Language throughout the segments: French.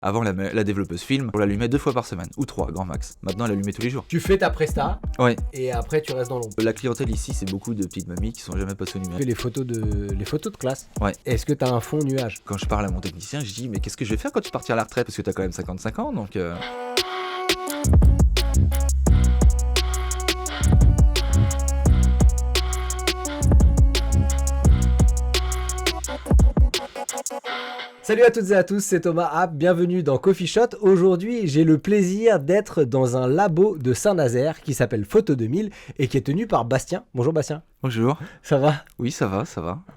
Avant, la développeuse film, on l'allumait 2 fois par semaine, ou 3, grand max. Maintenant, elle l'allumait tous les jours. Tu fais ta presta Ouais. et après tu restes dans l'ombre. La clientèle ici, c'est beaucoup de petites mamies qui sont jamais passées au Tu fais numérique. les photos de classe. Ouais. Est-ce que t'as un fond nuage? Quand je parle à mon technicien, je dis mais qu'est-ce que je vais faire quand tu partiras à la retraite? Parce que t'as quand même 55 ans, donc... Salut à toutes et à tous, c'est Thomas App, bienvenue dans Coffee Shot. Aujourd'hui, j'ai le plaisir d'être dans un labo de Saint-Nazaire qui s'appelle Photo 2000 et qui est tenu par Bastien. Bonjour Bastien. Bonjour. Ça va? Oui, ça va.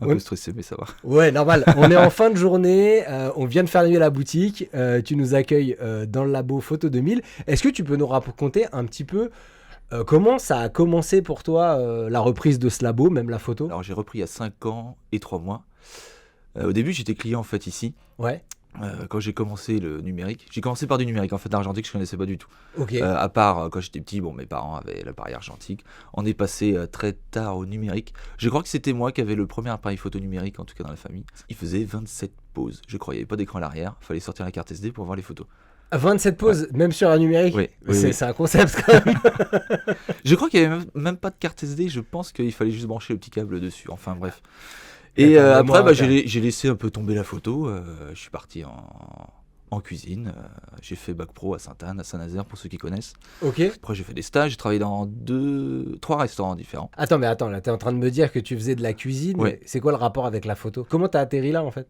Un Ouais. peu stressé, mais ça va. Ouais, normal. On est en fin de journée, on vient de fermer la boutique, tu nous accueilles dans le labo Photo 2000. Est-ce que tu peux nous raconter un petit peu comment ça a commencé pour toi, la reprise de ce labo, même la photo? Alors j'ai repris il y a 5 ans et 3 mois. Au début, j'étais client en fait ici. Ouais, Quand j'ai commencé le numérique, j'ai commencé par du numérique. En fait, l'argentique, je connaissais pas du tout. ok. À part quand j'étais petit, bon, mes parents avaient l'appareil argentique. On est passé très tard au numérique. Je crois que c'était moi qui avais le premier appareil photo numérique, en tout cas dans la famille. Il faisait 27 poses. Je crois, il n'y avait pas d'écran à l'arrière. Il fallait sortir la carte SD pour voir les photos. 27 poses, même sur un numérique? Oui, c'est oui. c'est un concept quand même. Je crois qu'il n'y avait même pas de carte SD. Je pense qu'il fallait juste brancher le petit câble dessus. Enfin, bref. Et D'accord, après, moi, j'ai laissé un peu tomber la photo. Je suis parti en cuisine. J'ai fait bac pro à Sainte-Anne, à Saint-Nazaire, pour ceux qui connaissent. Ok. Après, j'ai fait des stages. J'ai travaillé dans 3 restaurants différents. Attends, là, t'es en train de me dire que tu faisais de la cuisine. Ouais. C'est quoi le rapport avec la photo? Comment t'as atterri là, en fait?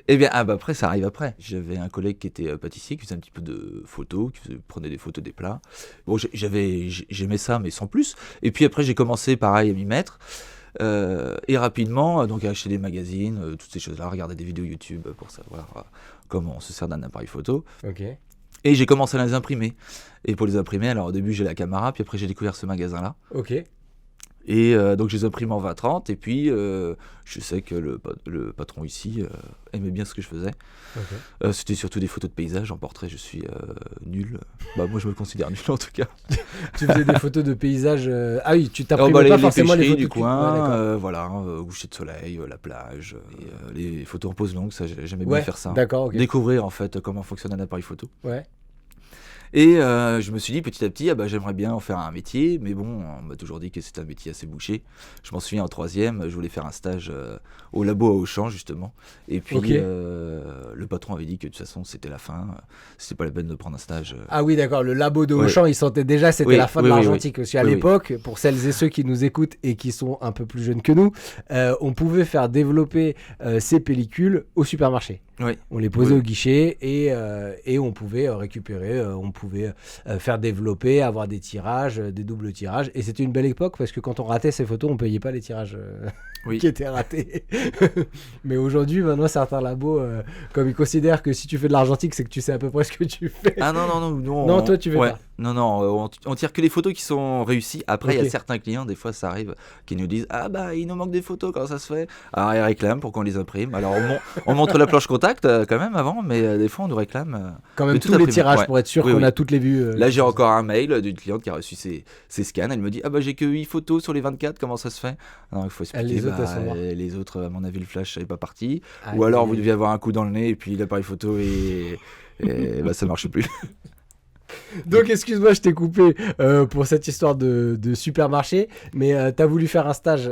Eh bien, après, ça arrive après. J'avais un collègue qui était pâtissier, qui faisait un petit peu de photos, prenait des photos des plats. Bon, j'aimais ça, mais sans plus. Et puis après, j'ai commencé, pareil, à m'y mettre. Et rapidement, donc à acheter des magazines, toutes ces choses-là, regarder des vidéos YouTube pour savoir comment on se sert d'un appareil photo. Ok. Et j'ai commencé à les imprimer. Et pour les imprimer, alors au début j'ai la Camara, puis après j'ai découvert ce magasin-là. Ok. Et donc je les imprime en 20-30, et puis je sais que le patron ici aimait bien ce que je faisais. Ok. C'était surtout des photos de paysages. En portrait, je suis nul. Bah, moi je me considère nul en tout cas. Tu faisais des photos de paysages. Ah oui, tu Alors, t'imprimais pas les forcément les pêcheries photos du coin, Ouais, d'accord. voilà, coucher de soleil, la plage, et, les photos en pose longue, ça j'aimais Ouais, bien faire ça. d'accord, ok. Découvrir en fait comment fonctionne un appareil photo. Ouais. Et je me suis dit petit à petit, j'aimerais bien en faire un métier, mais bon, on m'a toujours dit que c'était un métier assez bouché. Je m'en souviens en 3e, je voulais faire un stage au labo à Auchan justement, et puis Ok. le patron avait dit que de toute façon c'était la fin, c'était pas la peine de prendre un stage. Ah oui, d'accord, le labo de Ouais. Auchan, il sentait déjà que c'était Oui, la fin de oui, oui, l'argentique. Parce qu'à Oui, oui. l'époque, pour celles et ceux qui nous écoutent et qui sont un peu plus jeunes que nous, on pouvait faire développer ces pellicules au supermarché. Oui. On les posait Oui. au guichet et on pouvait récupérer, on pouvait faire développer, avoir des tirages, des doubles tirages. Et c'était une belle époque parce que quand on ratait ces photos, on ne payait pas les tirages Oui. qui étaient ratés. Mais aujourd'hui, maintenant, certains labos, comme ils considèrent que si tu fais de l'argentique, c'est que tu sais à peu près ce que tu fais. Ah non, nous, Non, toi, tu fais pas. Non, on tire que les photos qui sont réussies. Après, il Ok. y a certains clients, des fois, ça arrive, qui nous disent il nous manque des photos, comment ça se fait? Alors, ils réclament pour qu'on les imprime. Alors, on montre la planche contact quand même avant, mais des fois, on nous réclame. Quand même de tout tous les imprimer. tirages Ouais. pour être sûr Oui, qu'on oui. a toutes les vues. Là, j'ai encore un mail d'une cliente qui a reçu ses scans. Elle me dit j'ai que 8 photos sur les 24, comment ça se fait? Alors, il faut expliquer. Les autres, elles sont mortes. Les autres, à mon avis, le flash n'est pas parti. Ah, Ou alors, et- vous deviez avoir un coup dans le nez et puis l'appareil photo et ça marche plus. Donc, excuse-moi, je t'ai coupé pour cette histoire de supermarché, mais t'as voulu faire un stage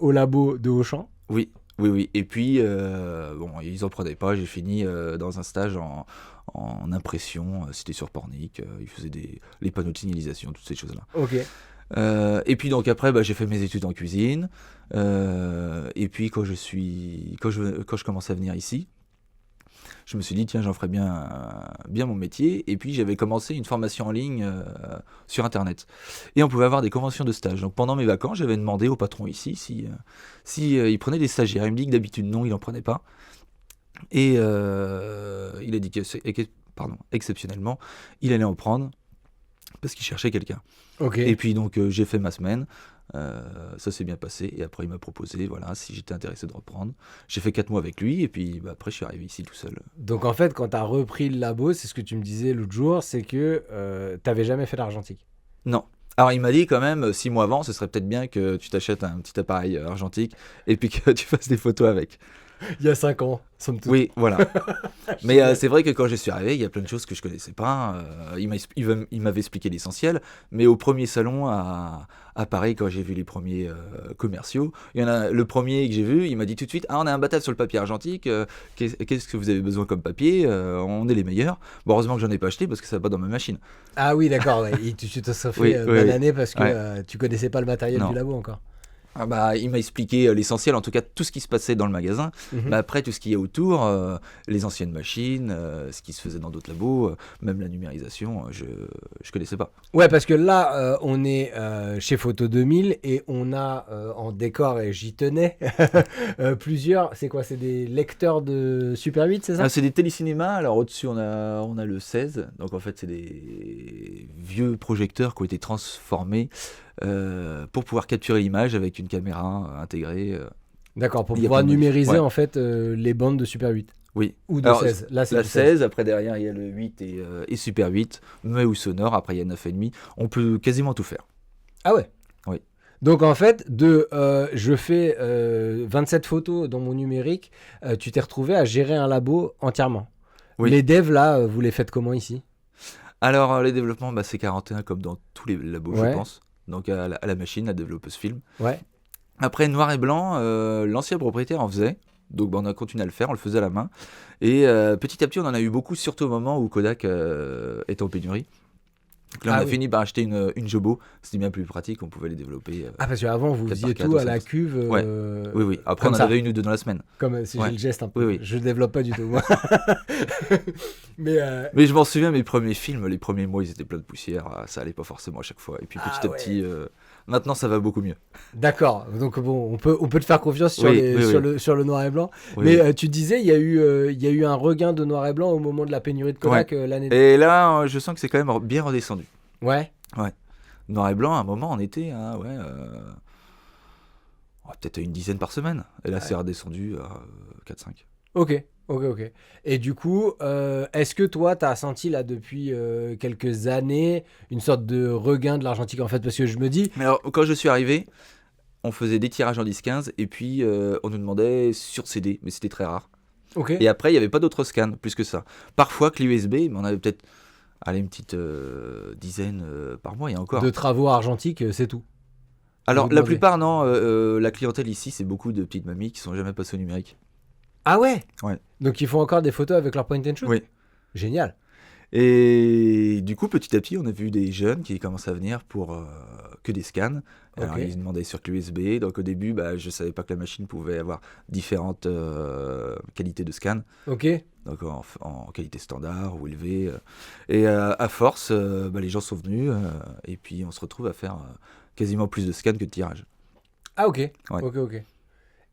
au labo de Auchan. Oui. Et puis, bon, ils en prenaient pas. J'ai fini dans un stage en impression. C'était sur Pornic. Ils faisaient les panneaux de signalisation, toutes ces choses-là. Ok. Et puis, donc, après, j'ai fait mes études en cuisine. Et puis, quand je commençais à venir ici, je me suis dit, tiens, j'en ferais bien mon métier. Et puis, j'avais commencé une formation en ligne sur Internet. Et on pouvait avoir des conventions de stage. Donc, pendant mes vacances, j'avais demandé au patron ici si il prenait des stagiaires. Il me dit que d'habitude, non, il n'en prenait pas. Et il a dit exceptionnellement, il allait en prendre parce qu'il cherchait quelqu'un. Ok. Et puis, donc, j'ai fait ma semaine. Ça s'est bien passé et après il m'a proposé si j'étais intéressé de reprendre. J'ai fait 4 mois avec lui et puis après je suis arrivé ici tout seul. Donc, en fait, quand t'as repris le labo, c'est ce que tu me disais l'autre jour, c'est que t'avais jamais fait l'argentique. Non. Alors il m'a dit quand même 6 mois avant ce serait peut-être bien que tu t'achètes un petit appareil argentique et puis que tu fasses des photos avec. Il y a 5 ans, somme toute. Oui, voilà. Mais c'est vrai que quand je suis arrivé, il y a plein de choses que je connaissais pas. Il m'avait expliqué l'essentiel. Mais au premier salon à Paris, quand j'ai vu les premiers commerciaux, il y en a le premier que j'ai vu, il m'a dit tout de suite: Ah, on a un batave sur le papier argentique. Qu'est-ce que vous avez besoin comme papier? On est les meilleurs. Bon, heureusement que j'en ai pas acheté parce que ça va pas dans ma machine. Ah oui, d'accord. Ouais. Et tu te serais fait Oui, oui, bananer parce que ouais. tu connaissais pas le matériel Non. du labo encore. Ah bah, il m'a expliqué l'essentiel, en tout cas tout ce qui se passait dans le magasin. Mhm. Mais après, tout ce qui est autour, les anciennes machines, ce qui se faisait dans d'autres labos, même la numérisation, je connaissais pas. Ouais, parce que là, on est chez Photo 2000 et on a en décor, et j'y tenais, plusieurs. C'est quoi? C'est des lecteurs de Super 8, c'est ça? Ah, c'est des télécinémas, alors au-dessus on a le 16, donc en fait c'est des vieux projecteurs qui ont été transformés pour pouvoir capturer l'image avec une caméra intégrée. D'accord, pour Il y a pouvoir plein de modifs. numériser Ouais. en fait les bandes de Super 8. Oui. Ou de Alors, 16. Là, c'est la du 16. 16, après derrière il y a le 8 et Super 8, mais ou sonore, après il y a 9,5, on peut quasiment tout faire. Ah ouais? Oui. Donc en fait, je fais 27 photos dans mon numérique, tu t'es retrouvé à gérer un labo entièrement. Oui. Les devs là, vous les faites comment ici? Alors les développements, bah, c'est 41 comme dans tous les labos Ouais. je pense, donc à la machine, la développeuse film. Ouais. Après, noir et blanc, l'ancien propriétaire en faisait. Donc on a continué à le faire, on le faisait à la main. Et petit à petit, on en a eu beaucoup, surtout au moment où Kodak était en pénurie. Donc là, on Ah a oui. fini par acheter une Jobo. C'était bien plus pratique, on pouvait les développer. Ah parce qu'avant vous 4 faisiez par 4 tout ou à la 5. cuve. Ouais. Oui, oui. Après, comme on en ça. avait une ou deux dans la semaine. Comme si Ouais. j'ai le geste un peu. Oui, oui. Je développe pas du tout moi. Mais Mais je m'en souviens, mes premiers films, les premiers mois, ils étaient pleins de poussière. Ça allait pas forcément à chaque fois. Et puis petit Ah à petit, maintenant, ça va beaucoup mieux. d'accord. Donc bon, on peut te faire confiance sur, Oui, oui, oui. sur le noir et blanc. Oui, Mais oui. tu disais, il y a eu un regain de noir et blanc au moment de la pénurie de Kodak l'année Et là, je sens que c'est quand même bien redescendu. Ouais. Noir et blanc, à un moment, on était à peut-être à une dizaine par semaine. Et là, Ouais. c'est redescendu à 4-5. Ok. Et du coup, est-ce que toi, tu as senti là depuis quelques années une sorte de regain de l'argentique en fait? Parce que je me dis, Mais alors, quand je suis arrivé, on faisait des tirages en 10-15 et puis on nous demandait sur CD, mais c'était très rare. ok, Et après, il n'y avait pas d'autres scans plus que ça. Parfois, clé USB, mais on avait peut-être une petite dizaine par mois, et encore. de travaux argentiques, c'est tout. Alors, vous la demandez. plupart, non. La clientèle ici, c'est beaucoup de petites mamies qui sont jamais passées au numérique. Ah ouais? Ouais. Donc ils font encore des photos avec leur point and shoot? Oui. Génial. Et du coup, petit à petit, on a vu des jeunes qui commençaient à venir pour que des scans. Alors, Ok. ils demandaient sur clé USB. Donc, au début, je ne savais pas que la machine pouvait avoir différentes qualités de scan. Ok. Donc, en qualité standard ou élevée. Et à force, les gens sont venus. Et puis, on se retrouve à faire quasiment plus de scans que de tirages. Ah ok. Ouais. Ok.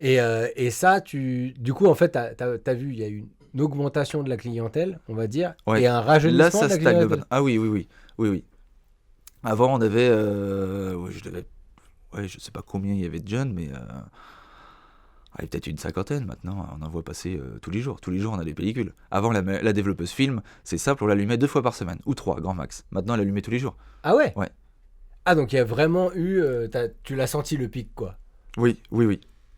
Et ça, du coup, en fait, t'as vu, il y a eu une augmentation de la clientèle, on va dire, Ouais. et un Là, rajeunissement ça de la stagne. clientèle. Ah oui. Avant, on avait... je sais pas combien il y avait de jeunes, mais... peut-être une cinquantaine maintenant, on en voit passer tous les jours. Tous les jours, on a des pellicules. Avant, la développeuse film, c'est simple, on l'allumait 2 fois par semaine, ou 3, grand max. Maintenant, elle l'allumait tous les jours. Ah ouais? Ouais. Ah donc il y a vraiment eu, tu l'as senti le pic quoi. Oui.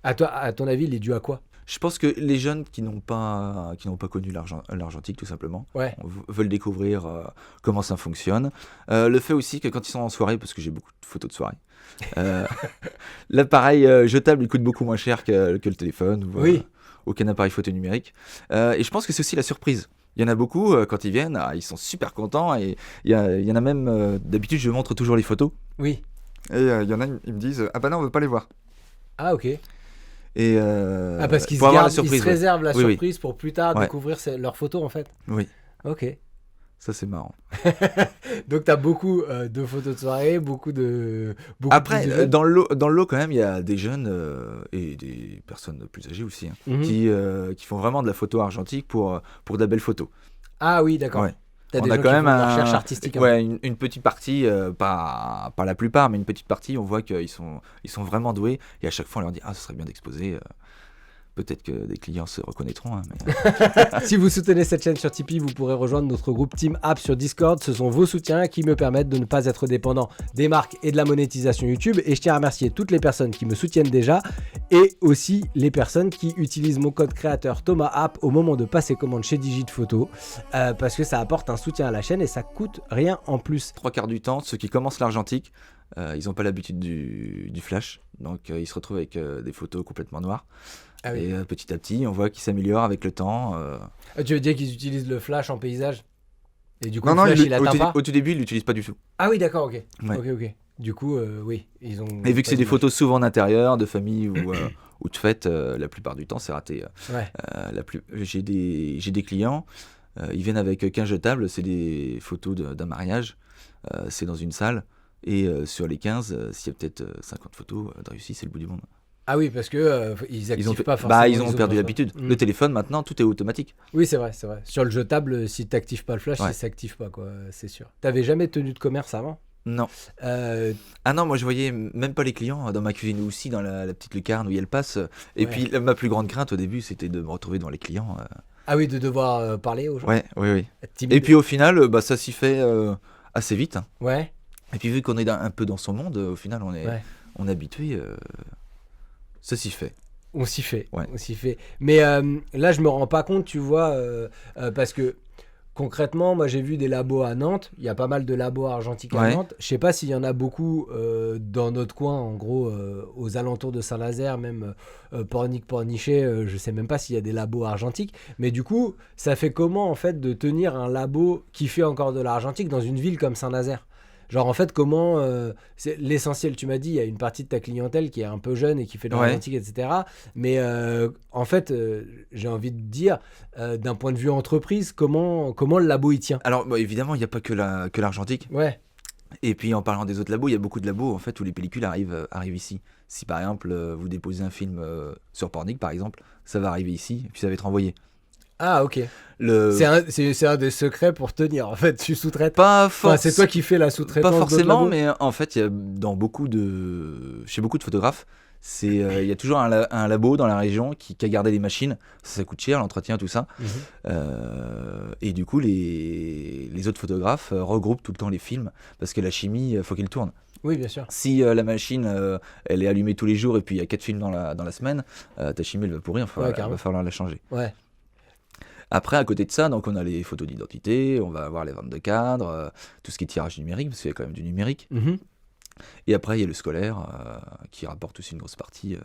À ton avis, il est dû à quoi? Je pense que les jeunes qui n'ont pas connu l'argentique, tout simplement, Ouais. veulent découvrir comment ça fonctionne. Le fait aussi que quand ils sont en soirée, parce que j'ai beaucoup de photos de soirée, l'appareil jetable il coûte beaucoup moins cher que le téléphone ou Oui. aucun appareil photo numérique. Et je pense que c'est aussi la surprise. Il y en a beaucoup, quand ils viennent, ils sont super contents. Et il y en a même, d'habitude, je montre toujours les photos. Oui. Et il y en a, ils me disent, ah bah non, on veut pas les voir. Ah ok. Et Parce qu'ils pour avoir la ils surprise, se ouais. réservent la Oui, oui. surprise pour plus tard Ouais. découvrir leurs photos en fait. Oui, Ok. ça c'est marrant. Donc t'as beaucoup de photos de soirée, beaucoup de... Après, plus de jeunes. dans le lot, quand même, il y a des jeunes et des personnes plus âgées aussi, hein, Mhm. qui font vraiment de la photo argentique pour de la belle photo. Ah oui, d'accord. Ouais. T'as On des a gens quand qui même font de la recherche artistique. un peu. ouais, une petite partie, pas la plupart, mais une petite partie, on voit qu'ils sont vraiment doués. Et à chaque fois, on leur dit, ah, ce serait bien d'exposer. Peut-être que des clients se reconnaîtront. Hein, mais... Si vous soutenez cette chaîne sur Tipeee, vous pourrez rejoindre notre groupe Team App sur Discord. Ce sont vos soutiens qui me permettent de ne pas être dépendant des marques et de la monétisation YouTube. Et je tiens à remercier toutes les personnes qui me soutiennent déjà et aussi les personnes qui utilisent mon code créateur Thomas App au moment de passer commande chez Digit Photo parce que ça apporte un soutien à la chaîne et ça coûte rien en plus. 3/4 du temps, ceux qui commencent l'argentique, ils n'ont pas l'habitude du flash. Donc ils se retrouvent avec des photos complètement noires. Ah oui. Et petit à petit, on voit qu'ils s'améliorent avec le temps. Tu veux dire qu'ils utilisent le flash en paysage? Et du coup, Non, le flash, il au, atteint pas? au tout début, ils ne l'utilisent pas du tout. Ah oui, d'accord, ok. Ouais. Ok. Du coup, oui, ils ont... Et vu que c'est des photos souvent d'intérieur, de famille ou de fête, la plupart du temps, c'est raté. Ouais. J'ai des clients, ils viennent avec 15 jetables, c'est des photos d'un mariage, c'est dans une salle. Et sur les 15, s'il y a peut-être 50 photos de réussi, c'est le bout du monde. Ah oui, parce que ils activent pas forcément. Bah, ils ont perdu l'habitude. Le téléphone, maintenant, tout est automatique. Oui, c'est vrai. Sur le jetable, si tu n'actives pas le flash, ça s'active pas, quoi, c'est sûr. T'avais jamais tenu de commerce avant? Non. Ah non, moi je voyais même pas les clients dans ma cuisine ou aussi dans la petite lucarne où il y a le passe. Et puis ma plus grande crainte au début, c'était de me retrouver devant les clients. Ah oui, de devoir parler aux gens. Oui. Timide. Et puis au final, ça s'y fait assez vite. Ouais. Et puis vu qu'on est un peu dans son monde, au final on est habitué. Ça s'y fait. On s'y fait. Ouais. On s'y fait. Mais là, je me rends pas compte, tu vois, parce que concrètement, moi j'ai vu des labos à Nantes. Il y a pas mal de labos argentiques à Nantes. Je sais pas s'il y en a beaucoup dans notre coin, en gros, aux alentours de Saint-Nazaire, même Pornic, Pornichet. Je sais même pas s'il y a des labos argentiques. Mais du coup, ça fait comment en fait de tenir un labo qui fait encore de l'argentique dans une ville comme Saint-Nazaire? Genre en fait comment c'est l'essentiel, tu m'as dit il y a une partie de ta clientèle qui est un peu jeune et qui fait de l'argentique, etc. Mais en fait j'ai envie de dire d'un point de vue entreprise comment le labo il tient. Alors évidemment il n'y a pas que l'argentique. Ouais. Et puis en parlant des autres labos, il y a beaucoup de labos en fait où les pellicules arrivent ici. Si par exemple vous déposez un film sur Pornic par exemple, ça va arriver ici et puis ça va être envoyé. Ah ok. C'est un des secrets pour tenir. En fait, tu sous-traites. Pas forcément. C'est toi qui fais la sous-traitance. Pas forcément, mais en fait, il y a chez beaucoup de photographes, il y a toujours un labo dans la région qui a gardé les machines. Ça coûte cher, l'entretien, tout ça. Et du coup, les autres photographes regroupent tout le temps les films parce que la chimie, il faut qu'il tourne. Oui, bien sûr. Si la machine, elle est allumée tous les jours et puis il y a 4 films dans la semaine, ta chimie, elle va pourrir. Il va falloir la changer. Ouais. Après, à côté de ça, donc on a les photos d'identité, on va avoir les ventes de cadres, tout ce qui est tirage numérique, parce qu'il y a quand même du numérique. Et après, il y a le scolaire qui rapporte aussi une grosse partie.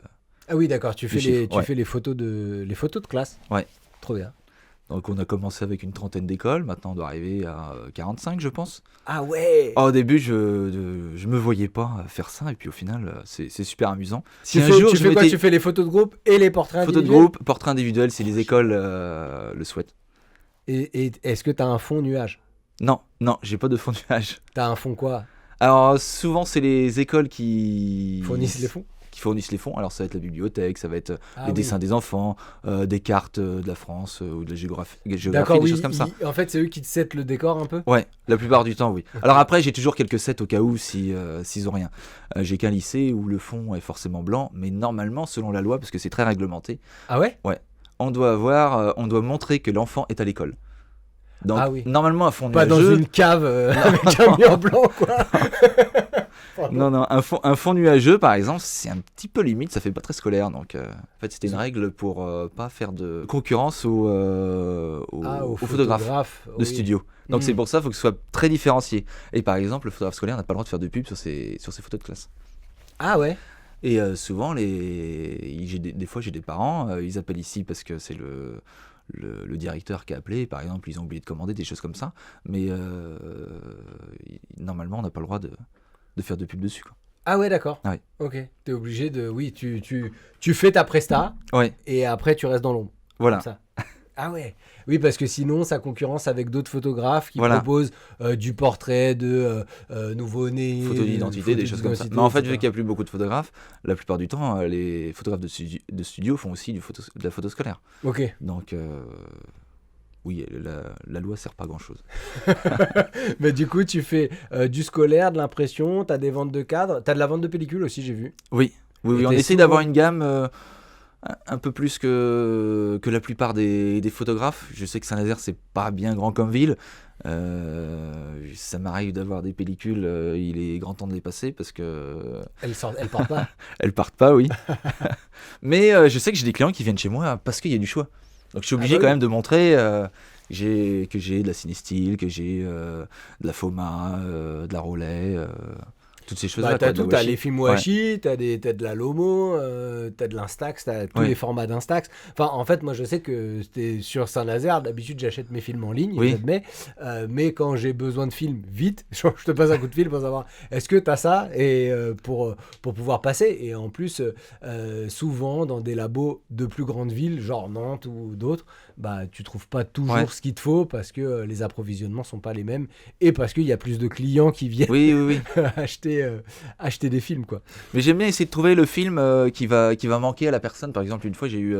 Ah oui, d'accord, tu fais les photos de classe. Ouais. Trop bien. Donc on a commencé avec une trentaine d'écoles, maintenant on doit arriver à 45 je pense. Ah ouais. Au début je me voyais pas faire ça et puis au final c'est super amusant. Tu fais quoi? Tu fais les photos de groupe et les portraits individuels? Photos de groupe, portraits individuels, c'est les écoles le souhaitent. Et est-ce que tu as un fond nuage? Non, j'ai pas de fond nuage. T'as un fond quoi? Alors souvent c'est les écoles qui fournissent les fonds. Alors ça va être la bibliothèque, ça va être les dessins des enfants, des cartes de la France ou de la géographie, des choses comme ça. En fait, c'est eux qui te settent le décor un peu. Ouais, la plupart du temps, oui. Alors après, j'ai toujours quelques sets au cas où s'ils ont rien. J'ai qu'un lycée où le fond est forcément blanc, mais normalement, selon la loi, parce que c'est très réglementé. Ah ouais? Ouais. On doit montrer que l'enfant est à l'école. Donc normalement, un fond nuageux. Pas dans une cave avec un mur blanc, quoi. Non, un fond nuageux, par exemple, c'est un petit peu limite, ça fait pas très scolaire. Donc, en fait, c'était une règle pour pas faire de concurrence aux photographes de studio. Donc, c'est pour ça qu'il faut que ce soit très différencié. Et par exemple, le photographe scolaire n'a pas le droit de faire de pub sur ses photos de classe. Ah ouais. Et souvent, des fois, j'ai des parents, ils appellent ici parce que c'est le directeur qui a appelé, par exemple, ils ont oublié de commander des choses comme ça. Mais normalement, on n'a pas le droit de faire de pub dessus, quoi. Ah ouais, d'accord. Ouais. Ok. T'es obligé de... Oui, tu fais ta presta, et après tu restes dans l'ombre. Voilà. Comme ça. Ah ouais. Oui, parce que sinon, ça concurrence avec d'autres photographes qui proposent du portrait de nouveau-né, photos d'identité, des choses comme ça. Mais en fait, vu qu'il n'y a plus beaucoup de photographes, la plupart du temps, les photographes de studio font aussi de la photo scolaire. Ok. Donc... oui, la loi sert pas à grand chose. Mais du coup, tu fais du scolaire, de l'impression, tu as des ventes de cadres, tu as de la vente de pellicules aussi, j'ai vu. Oui, on essaie d'avoir une gamme un peu plus que la plupart des photographes. Je sais que Saint-Nazaire, c'est pas bien grand comme ville. Ça m'arrive d'avoir des pellicules, il est grand temps de les passer parce que Elle part pas. elles partent pas, oui. Mais je sais que j'ai des clients qui viennent chez moi parce qu'il y a du choix. Donc je suis obligé bah quand oui. même de montrer que j'ai de la Cinestill, que j'ai de la Foma, de la Rollet, toutes ces choses-là. Bah, t'as quoi, de la tout, t'as Washi. les films Ouais. Washi, t'as de la Lomo, t'as de l'Instax, t'as tous Ouais. les formats d'Instax. Enfin, en fait, moi, je sais que c'était sur Saint-Nazaire, d'habitude, j'achète mes films en ligne, Oui. j'admets. Mais quand j'ai besoin de films, vite, je te passe un coup de fil pour savoir est-ce que t'as ça et pour pouvoir passer. Et en plus, souvent, dans des labos de plus grandes villes, genre Nantes ou d'autres, bah, tu trouves pas toujours Ouais. ce qu'il te faut parce que les approvisionnements sont pas les mêmes et parce qu'il y a plus de clients qui viennent Oui, oui, oui. acheter des films, quoi. Mais j'aime bien essayer de trouver le film qui va manquer à la personne. Par exemple, une fois, j'ai eu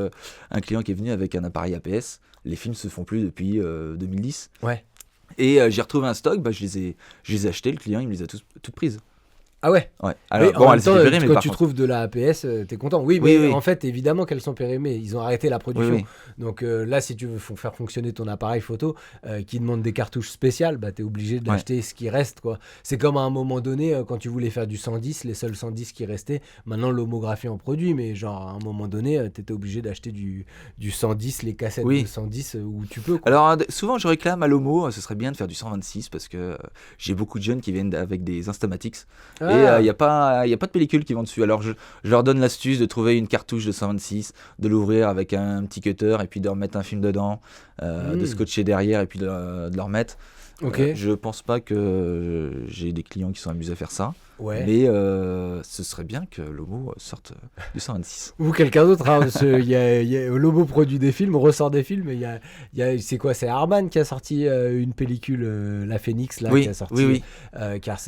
un client qui est venu avec un appareil APS. Les films se font plus depuis 2010. Ouais. Et j'ai retrouvé un stock, bah, je les ai achetés. Le client, il me les a toutes prises. Ah ouais. Ouais. Mais Alors, en bon, même elles temps, étaient périmées, quand par tu contre. trouves de la APS, t'es content. Oui, Oui, mais oui. en fait, évidemment qu'elles sont périmées. Ils ont arrêté la Oui, production. oui. Donc là, si tu veux faire fonctionner ton appareil photo qui demande des cartouches spéciales, bah, t'es obligé d'acheter ce qui reste, quoi. C'est comme à un moment donné, quand tu voulais faire du 110, les seuls 110 qui restaient, maintenant l'homographie en produit, mais genre à un moment donné, t'étais obligé d'acheter du 110, les cassettes Oui. de 110 où tu peux, quoi. Alors, souvent, je réclame à l'homo, ce serait bien de faire du 126 parce que j'ai beaucoup de jeunes qui viennent avec des Instamatics. Et Ah. il n'y a pas de pellicule qui vont dessus. Alors, je leur donne l'astuce de trouver une cartouche de 126, de l'ouvrir avec un petit cutter et puis de remettre un film dedans, de scotcher derrière et puis de le remettre. Ok. Je pense pas que j'ai des clients qui sont amusés à faire ça. Ouais. Mais ce serait bien que l'homo sorte du 126. Ou quelqu'un d'autre, hein, parce que Lobo produit des films, ressort des films, et c'est quoi, c'est Arman qui a sorti une pellicule, La Phoenix, là, Oui, qui a sorti, oui.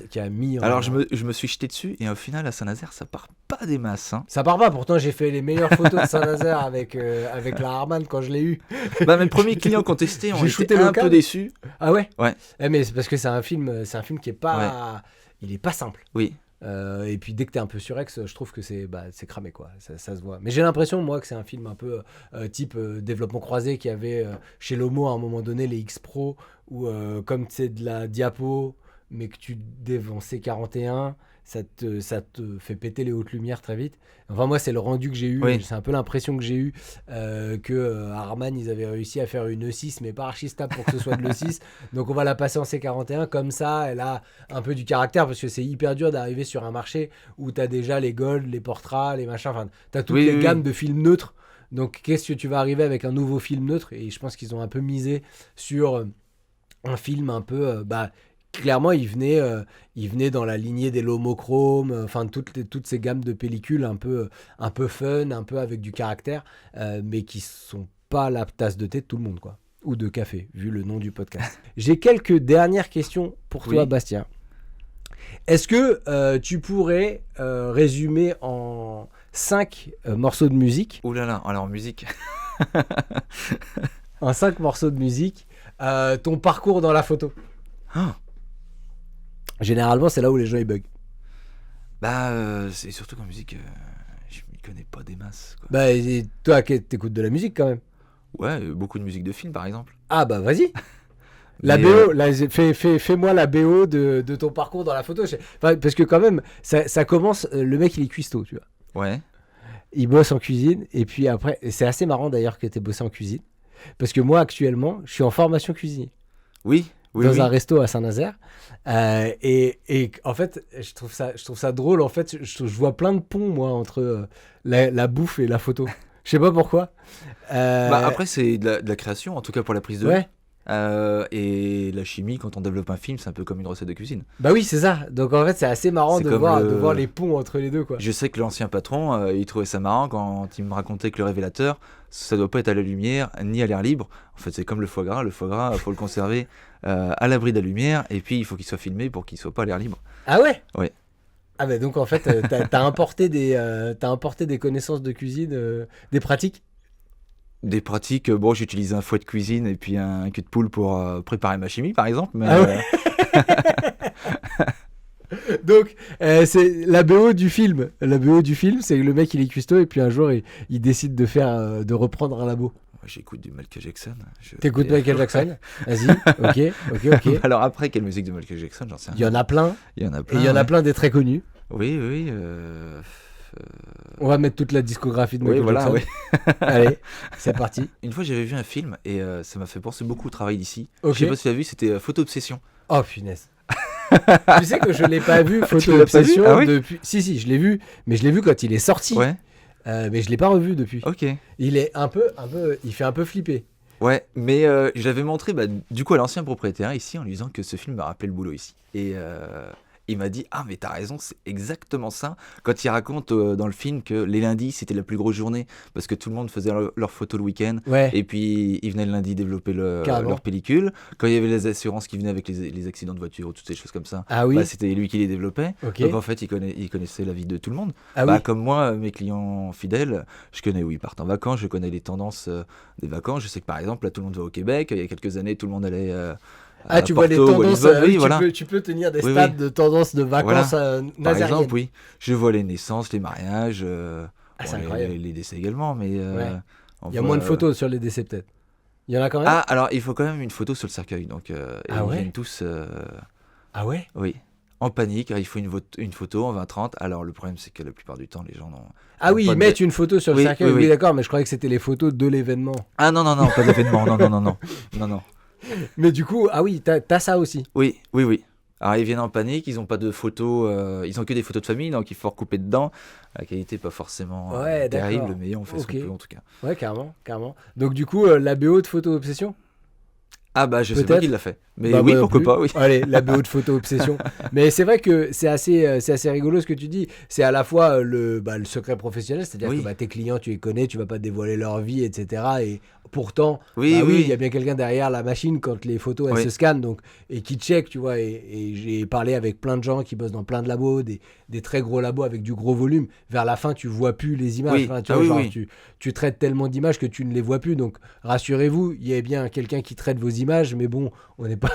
qui a mis en... Alors je me suis jeté dessus et au final à Saint-Nazaire ça part pas des masses. Hein. Ça part pas, pourtant j'ai fait les meilleures photos de Saint-Nazaire avec la Arman quand je l'ai eu. Bah, mes premiers clients qui ont testé ont J'ai été shooté un local. peu déçus. Ah ouais. Ouais. Mais c'est parce que c'est un film qui est pas... Il est pas simple. Oui. Et puis dès que t'es un peu surex, je trouve que c'est cramé, quoi. Ça se voit. Mais j'ai l'impression, moi, que c'est un film un peu type développement croisé qu'il y avait chez Lomo à un moment donné, les X Pro, où comme c'est de la diapo, mais que tu déves en C41, ça te fait péter les hautes lumières très vite. Enfin, moi, c'est le rendu que j'ai eu. Oui. C'est un peu l'impression que j'ai eu que Harman, ils avaient réussi à faire une E6, mais pas archi stable pour que ce soit de l'E6. Donc, on va la passer en C41. Comme ça, elle a un peu du caractère parce que c'est hyper dur d'arriver sur un marché où tu as déjà les Gold, les Portra, les machins. Enfin, tu as toutes les gammes de films neutres. Donc, qu'est-ce que tu vas arriver avec un nouveau film neutre? Et je pense qu'ils ont un peu misé sur un film un peu... clairement, il venait dans la lignée des Lomochrome, enfin toutes ces gammes de pellicules un peu fun, un peu avec du caractère, mais qui sont pas la tasse de thé de tout le monde, quoi. Ou de café, vu le nom du podcast. J'ai quelques dernières questions pour toi, Bastien. Est-ce que tu pourrais résumer en 5 morceaux de musique? Ouh là là, alors musique. En 5 morceaux de musique, ton parcours dans la photo. Oh. Généralement, c'est là où les gens ils bug. Bah, c'est surtout qu'en musique, je m'y connais pas des masses. Quoi. Bah, et toi, t'écoutes de la musique quand même. Ouais, beaucoup de musique de film par exemple. Ah bah vas-y. La Mais, BO, fais-moi la BO de ton parcours dans la photo. Enfin, parce que quand même, ça commence, le mec il est cuistot, tu vois. Ouais. Il bosse en cuisine, et puis après, c'est assez marrant d'ailleurs que tu aies bossé en cuisine. Parce que moi actuellement, je suis en formation cuisinier. Oui. Dans un resto à Saint-Nazaire. Et en fait, je trouve ça drôle. En fait, je vois plein de ponts, moi, entre la bouffe et la photo. Je sais pas pourquoi. Bah, après, c'est de la création, en tout cas pour la prise de vue. Ouais. Et la chimie, quand on développe un film, c'est un peu comme une recette de cuisine. Bah oui, c'est ça. Donc en fait, c'est assez marrant de voir les ponts entre les deux, quoi. Je sais que l'ancien patron, il trouvait ça marrant quand il me racontait que le révélateur, ça doit pas être à la lumière ni à l'air libre. En fait, c'est comme le foie gras. Le foie gras, il faut le conserver à l'abri de la lumière, et puis il faut qu'il soit filmé pour qu'il soit pas à l'air libre. Ah ouais. Ouais. Ah bah donc en fait, t'as importé des connaissances de cuisine, des pratiques. Des pratiques, bon, j'utilise un fouet de cuisine et puis un cul de poule pour préparer ma chimie, par exemple. Mais, ah ouais. Donc, c'est la BO du film. La BO du film, c'est le mec, il est cuistot et puis un jour, il décide de reprendre un labo. Moi, j'écoute du Michael Jackson. T'écoutes Michael Jackson? Vas-y. Ok. Alors après, quelle musique de Michael Jackson, j'en sais rien. Il y en a plein. Il y en a Et plein. il y en a plein des très connus. Oui. On va mettre toute la discographie de Michael Oui, voilà, Jackson. oui. Allez, c'est parti. Une fois, j'avais vu un film et ça m'a fait penser beaucoup au travail d'ici. Ok. Je sais pas si tu l'as vu, c'était Photo Obsession. Oh, punaise. Tu sais que je l'ai pas vu, Photo Tu l'as pas vu? Obsession, Ah oui depuis... Si, je l'ai vu, mais je l'ai vu quand il est sorti. Ouais, Mais je l'ai pas revu depuis. ok. Il est il fait un peu flipper. Ouais, mais je l'avais montré du coup à l'ancien propriétaire ici en lui disant que ce film m'a rappelé le boulot ici. Et il m'a dit: ah, mais t'as raison, c'est exactement ça. Quand il raconte dans le film que les lundis c'était la plus grosse journée parce que tout le monde faisait leurs photos le week-end. Ouais. Et puis ils venaient le lundi développer Carrément. leur pellicule. Quand il y avait les assurances qui venaient avec les accidents de voiture ou toutes ces choses comme ça, Ah oui. c'était lui qui les développait. Ok. Donc en fait, il connaissait la vie de tout le monde. Ah oui. Comme moi, mes clients fidèles, je connais où ils partent en vacances, je connais les tendances des vacances. Je sais que par exemple, là, tout le monde va au Québec. Il y a quelques années, tout le monde allait à Tu vois les Porto ou à tendances. Lisbonne. Oui, Tu voilà. peux tenir des Oui, stats oui. de tendances de vacances Par nazériennes. exemple, oui. Je vois les naissances, les mariages, c'est incroyable. les décès également, mais on Il y a voit, moins de photos sur les décès peut-être. Il y en a quand même. Ah, alors il faut quand même une photo sur le cercueil. Donc, et Ah ils ouais viennent tous, Ah ouais. oui, en panique. Il faut une photo en 20-30. Alors le problème, c'est que la plupart du temps, les gens n'ont. Ah oui, pas ils de- mettent une photo sur le Oui, cercueil. oui. Oui, d'accord, mais je croyais que c'était les photos de l'événement. Ah non, pas d'événement. Non. Mais du coup, ah oui, t'as ça aussi. Oui. Alors ils viennent en panique, ils n'ont pas de photos, ils ont que des photos de famille, donc il faut recouper dedans. La qualité pas forcément Ouais, terrible, d'accord. mais on fait ce Ok. qu'on peut en tout cas. Ouais, carrément. Donc du coup, la BO de Photo Obsession. Ah je sais pas Peut-être. qui l'a fait, mais Bah, oui, moi non pourquoi plus. pas, oui. Allez, la BO de Photo Obsession. Mais c'est vrai que c'est assez rigolo ce que tu dis. C'est à la fois le secret professionnel, c'est-à-dire Oui. que tes clients, tu les connais, tu vas pas dévoiler leur vie, etc. Et pourtant, Oui, il y a bien quelqu'un derrière la machine quand les photos elles Oui. se scannent donc, et qui check, tu vois. Et j'ai parlé avec plein de gens qui bossent dans plein de labos, des très gros labos avec du gros volume. Vers la fin, tu vois plus les images. Oui. Enfin, tu Ah vois, oui, genre, oui. tu traites tellement d'images que tu ne les vois plus. Donc rassurez-vous, il y a bien quelqu'un qui traite vos images, mais bon, on n'est pas.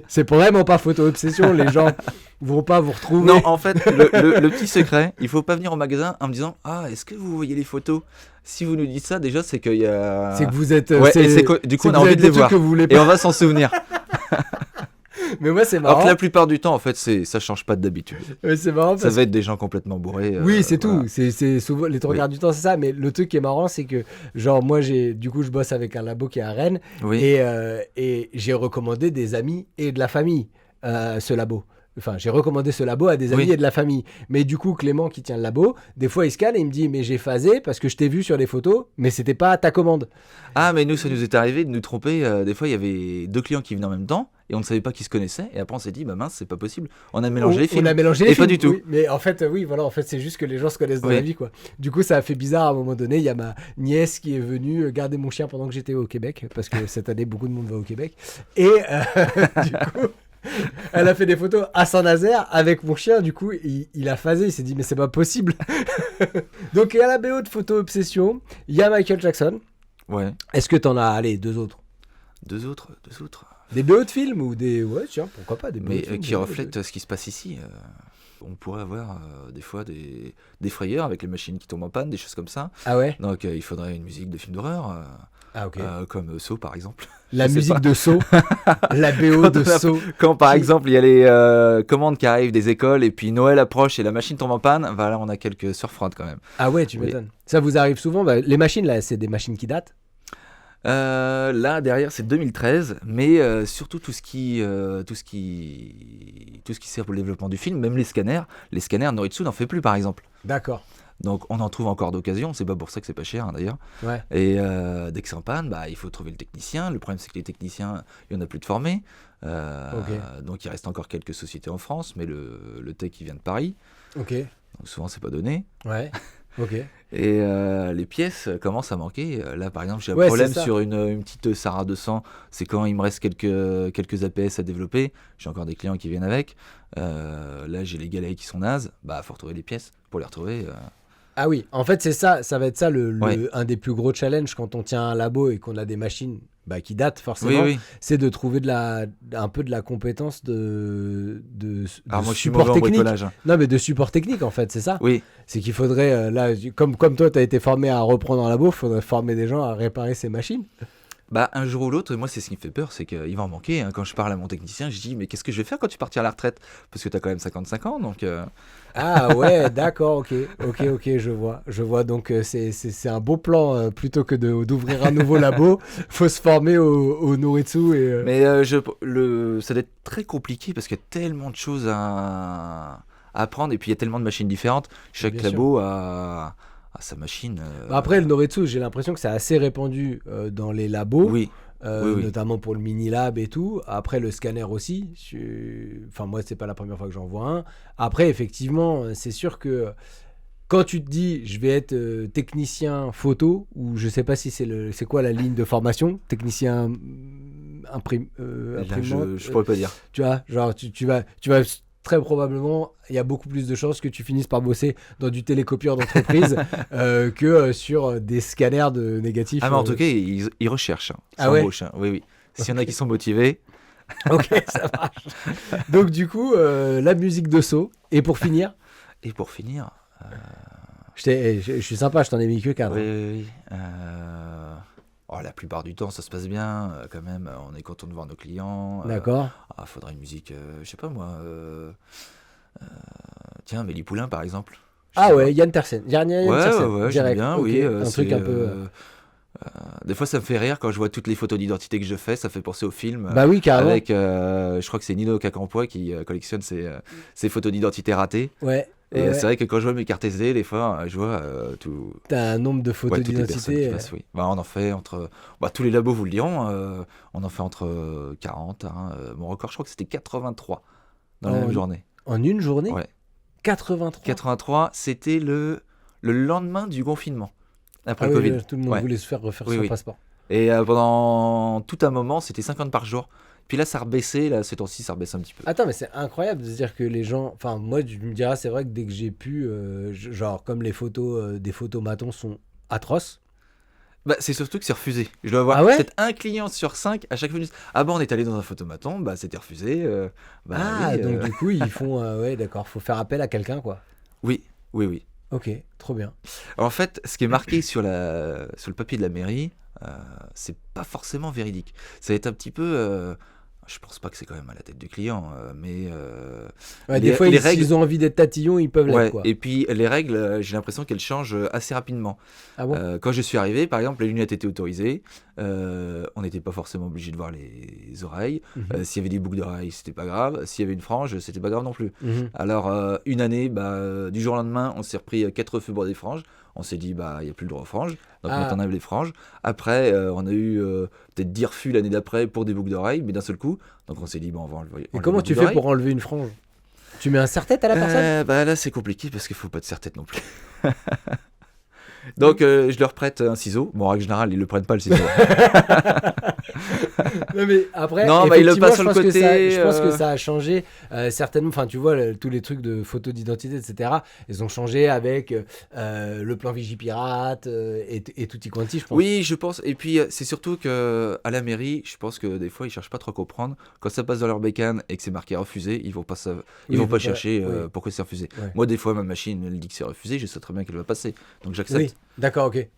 C'est vraiment pas Photo Obsession. Les gens vont pas vous retrouver. Non, en fait, le petit secret, il faut pas venir au magasin en me disant: ah, est-ce que vous voyez les photos? Si vous nous dites ça, déjà, c'est qu'il y a. C'est que vous êtes. Ouais, et du coup, on a envie de les voir. Que vous voulez Et pas. on va s'en souvenir. Mais moi, c'est Alors marrant. que la plupart du temps, en fait, ça change pas d'habitude. Ouais, c'est marrant Ça parce va être des gens complètement bourrés. oui, c'est voilà. tout. C'est souvent les trois Oui. quarts du temps, c'est ça. Mais le truc qui est marrant, c'est que genre moi, du coup, je bosse avec un labo qui est à Rennes Oui. et j'ai recommandé des amis et de la famille ce labo. Enfin, j'ai recommandé ce labo à des amis Oui. et de la famille. Mais du coup, Clément qui tient le labo, des fois il scanne et il me dit: mais j'ai phasé parce que je t'ai vu sur les photos, mais c'était pas ta commande. Ah, mais nous, ça nous est arrivé de nous tromper. Des fois, il y avait deux clients qui venaient en même temps et on ne savait pas qu'ils se connaissaient. Et après, on s'est dit: bah mince, c'est pas possible. On a mélangé les films. On a mélangé Et les pas films, du tout. oui. Mais en fait, oui, voilà, en fait, c'est juste que les gens se connaissent dans Oui. la vie, quoi. Du coup, ça a fait bizarre à un moment donné. Il y a ma nièce qui est venue garder mon chien pendant que j'étais au Québec, parce que cette année, beaucoup de monde va au Québec. Et du coup, elle a fait des photos à Saint-Nazaire avec mon chien. Du coup, il a phasé. Il s'est dit: mais c'est pas possible. Donc, il y a la BO de Photo Obsession. Il y a Michael Jackson. Ouais. Est-ce que t'en as, allez, deux autres? Deux autres. Des BO de films ou des. Ouais, tiens, pourquoi pas des BO Mais de films, qui des BO de- reflètent ce qui se passe ici. On pourrait avoir des fois des frayeurs avec les machines qui tombent en panne, des choses comme ça. Ah ouais? Donc il faudrait une musique de film d'horreur, Ah ok. comme Saw par exemple. La je sais musique pas. de Saw. La BO Quand de on a- Saw. Quand par Qui- exemple il y a les commandes qui arrivent des écoles et puis Noël approche et la machine tombe en panne, bah là on a quelques sueurs froides quand même. Ah ouais, tu Oui. m'étonnes. Ça vous arrive souvent? Bah, les machines, là, c'est des machines qui datent. Là derrière c'est 2013, mais surtout tout ce qui sert pour le développement du film, même les scanners Noritsu n'en fait plus par exemple. D'accord. Donc on en trouve encore d'occasion, c'est pas pour ça que c'est pas cher hein, d'ailleurs. Ouais. Et dès que c'est en panne, bah, il faut trouver le technicien. Le problème c'est que les techniciens, il n'y en a plus de formés. Donc il reste encore quelques sociétés en France, mais le tech il vient de Paris, Ok. donc souvent c'est pas donné. Ouais. Ok. Et les pièces commencent à manquer. Là par exemple j'ai un Ouais, problème c'est ça. sur une petite Sarah 200, c'est quand il me reste quelques APS à développer, j'ai encore des clients qui viennent avec. Là j'ai les galets qui sont nazes, bah faut retrouver les pièces. Pour les retrouver, Ah oui, en fait, c'est ça, ça va être ça Ouais. un des plus gros challenges quand on tient un labo et qu'on a des machines qui datent Oui, forcément, oui. c'est de trouver un peu de la compétence de Alors moi, je suis mauvais support en technique. bricolage, hein. Non, mais de support technique, en fait, c'est ça. Oui. C'est qu'il faudrait, comme toi, tu as été formé à reprendre un labo, il faudrait former des gens à réparer ces machines. Bah, un jour ou l'autre, moi, c'est ce qui me fait peur, c'est qu'il va en manquer, hein. Quand je parle à mon technicien, je dis, mais qu'est-ce que je vais faire quand tu partiras à la retraite? Parce que tu as quand même 55 ans, donc... Ah ouais, d'accord, ok, je vois. Donc c'est un beau plan plutôt que d'ouvrir un nouveau labo. Faut se former au Noritsu Mais ça doit être très compliqué parce qu'il y a tellement de choses à apprendre et puis il y a tellement de machines différentes. Chaque bien sûr. labo a sa machine. Bah après le Noritsu, j'ai l'impression que c'est assez répandu dans les labos, Oui, oui, oui. notamment pour le mini lab et tout. Après le scanner aussi. Enfin moi c'est pas la première fois que j'en vois un. Après effectivement, c'est sûr que quand tu te dis je vais être technicien photo ou je sais pas si c'est quoi la ligne de formation, technicien Là, imprimante, je pourrais pas dire. tu vois, genre tu vas très probablement, il y a beaucoup plus de chances que tu finisses par bosser dans du télécopieur d'entreprise que sur des scanners de négatifs. Ah, mais en tout cas, ils recherchent, hein. Ils Ah ouais. embauchent, hein. Oui, oui. S'il y en a qui sont motivés. Ok, ça marche. Donc du coup, la musique de saut. Et pour finir, Et pour finir, je suis sympa, je t'en ai mis que 4. oui, oui, oui. La plupart du temps, ça se passe bien. Quand même, on est content de voir nos clients. D'accord. Faudrait une musique, je sais pas moi. Tiens, Mélie Poulain, par exemple. Je sais Ah pas. ouais, Yann Tersen. Yann Ouais, Tiersen, ouais, j'aime direct. bien, Ok, oui. un truc un peu. Des fois, ça me fait rire quand je vois toutes les photos d'identité que je fais. Ça fait penser au film. Bah oui, carrément. Avec, je crois que c'est Nino Kakampoy qui collectionne ses photos d'identité ratées. Ouais. Et Ouais. c'est vrai que quand je vois mes cartes SD, des fois, je vois tout. T'as un nombre de photos Ouais, toutes les personnes qui d'identité. passent, oui. Bah, on en fait entre. Bah, tous les labos vous le diront. On en fait entre 40. Hein. Mon record, je crois que c'était 83 dans la même journée. En une journée Ouais. 83. 83, c'était le lendemain du confinement, après Ah le oui, Covid. tout le monde Ouais. voulait se faire refaire Oui, son oui. passeport. Et pendant tout un moment, c'était 50 par jour. Puis là, ça a rebaissé. Là, ces temps-ci, ça rebaisse un petit peu. Attends, mais c'est incroyable de se dire que les gens. Enfin, moi, tu me diras, c'est vrai que dès que j'ai pu, genre, comme les photos des photomatons sont atroces. Bah, c'est surtout que c'est refusé. Je dois avoir Ah ouais. peut-être un client sur 5 à chaque fois. Ah bah, on est allé dans un photomaton, bah c'était refusé. Bah Ah, oui, donc du coup, ils font. Ouais, d'accord, faut faire appel à quelqu'un, quoi. oui, oui, oui. Ok, trop bien. Alors, en fait, ce qui est marqué sur le papier de la mairie, c'est pas forcément véridique. Ça va être un petit peu. Je pense pas que c'est quand même à la tête du client, mais Ouais, des fois, les s'ils ont envie d'être tatillons, ils peuvent l'être, ouais, quoi. et puis les règles, j'ai l'impression qu'elles changent assez rapidement. Ah bon. Quand je suis arrivé, par exemple, les lunettes étaient autorisées. On n'était pas forcément obligé de voir les oreilles. Mhm. S'il y avait des boucles d'oreilles, c'était pas grave. S'il y avait une frange, c'était pas grave non plus. Mhm. Alors, une année, du jour au lendemain, on s'est repris 4 feux pour des franges. On s'est dit, il n'y a plus le droit aux franges. Donc Ah. maintenant, on avait les franges. Après, on a eu peut-être 10 refus l'année d'après pour des boucles d'oreilles, mais d'un seul coup. Donc on s'est dit, on va enlever. Et comment tu fais pour enlever une frange? Tu mets un serre-tête à la personne? Là, c'est compliqué parce qu'il faut pas de serre-tête non plus. Donc, je leur prête un ciseau. Bon, en règle générale, ils le prennent pas le ciseau. Non, mais après, Non, il le effectivement, passe sur le côté. je pense que ça a changé certainement. Enfin, tu vois, tous les trucs de photos d'identité, etc. Ils ont changé avec le plan Vigipirate et tutti quanti, je pense. Oui, je pense. Et puis, c'est surtout que à la mairie, je pense que des fois, ils cherchent pas trop à comprendre. Quand ça passe dans leur bécane et que c'est marqué refusé, ils vont pas, Oui, vont pas chercher oui. pourquoi c'est refusé. Ouais. Moi, des fois, ma machine, elle dit que c'est refusé, je sais très bien qu'elle va passer. Donc, j'accepte. Oui, d'accord, ok.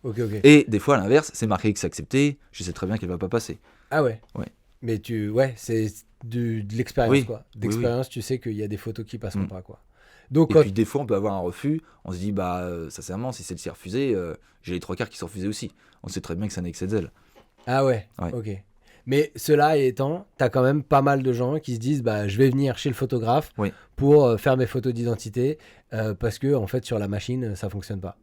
Et des fois, à l'inverse, c'est marqué que c'est accepté, je sais très bien qu'elle va pas passer. Ah ouais. Ouais. Mais c'est de l'expérience, Oui, quoi. oui, D'expérience, tu sais qu'il y a des photos qui passeront Mm. pas, quoi. Donc, Et puis, des fois, on peut avoir un refus. On se dit, sincèrement, si celle-ci est refusée, j'ai les 3 quarts qui sont refusés aussi. On sait très bien que ça n'est que ZL. ah ouais, Ouais. ok. Mais cela étant, t'as quand même pas mal de gens qui se disent, je vais venir chez le photographe Oui. pour faire mes photos d'identité parce que en fait sur la machine ça fonctionne pas.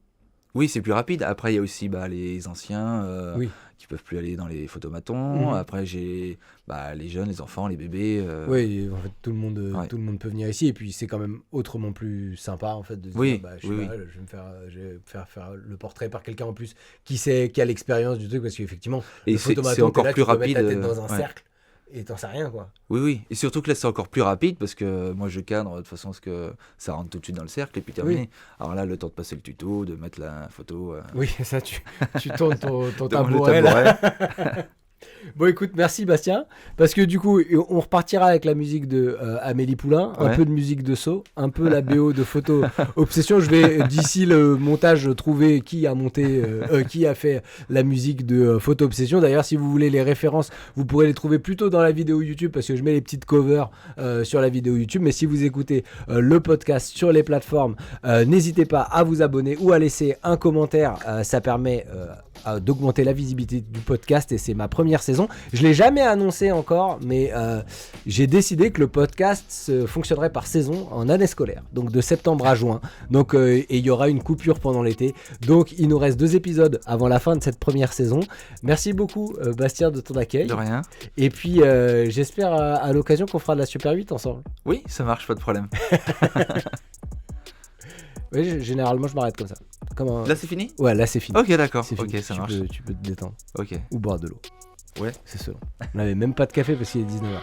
Oui, c'est plus rapide. Après, il y a aussi les anciens Oui. qui peuvent plus aller dans les photomatons. Mhm. Après, j'ai les jeunes, les enfants, les bébés. Oui, en fait tout le monde Ouais. peut venir ici et puis c'est quand même autrement plus sympa en fait de se Oui, dire je suis oui, là, je vais me faire le portrait par quelqu'un en plus qui a l'expérience du truc parce qu'effectivement Et le c'est photomaton t'es encore là, plus tu peux mettre rapide. ta tête dans un Ouais. cercle et t'en sais rien, quoi. Oui, oui. Et surtout que là, c'est encore plus rapide parce que moi, je cadre de façon à ce que ça rentre tout de suite dans le cercle et puis terminé. Oui. Alors là, le temps de passer le tuto, de mettre la photo. Oui, ça, tu tournes ton dans le tabouret, là. tabouret. Bon, écoute, merci Bastien, parce que du coup, on repartira avec la musique de Amélie Poulain, un Ouais. peu de musique de Saut, un peu la BO de Photo Obsession. Je vais, d'ici le montage, trouver qui a qui a fait la musique de Photo Obsession. D'ailleurs, si vous voulez les références, vous pourrez les trouver plutôt dans la vidéo YouTube, parce que je mets les petites covers sur la vidéo YouTube. Mais si vous écoutez le podcast sur les plateformes, n'hésitez pas à vous abonner ou à laisser un commentaire. Ça permet d'augmenter la visibilité du podcast et c'est ma première saison. Je l'ai jamais annoncé encore, mais j'ai décidé que le podcast fonctionnerait par saison en année scolaire, donc de septembre à juin. Donc et il y aura une coupure pendant l'été. Donc il nous reste 2 épisodes avant la fin de cette première saison. Merci beaucoup Bastien de ton accueil. De rien. Et puis j'espère à l'occasion qu'on fera de la Super 8 ensemble. Oui, ça marche, pas de problème. Oui, généralement je m'arrête comme ça. Là, c'est fini? Ouais, là c'est fini. Ok, d'accord. C'est Ok, fini. ça marche. Tu peux te détendre Ok. ou boire de l'eau. Ouais. C'est selon. On n'avait même pas de café parce qu'il est 19h.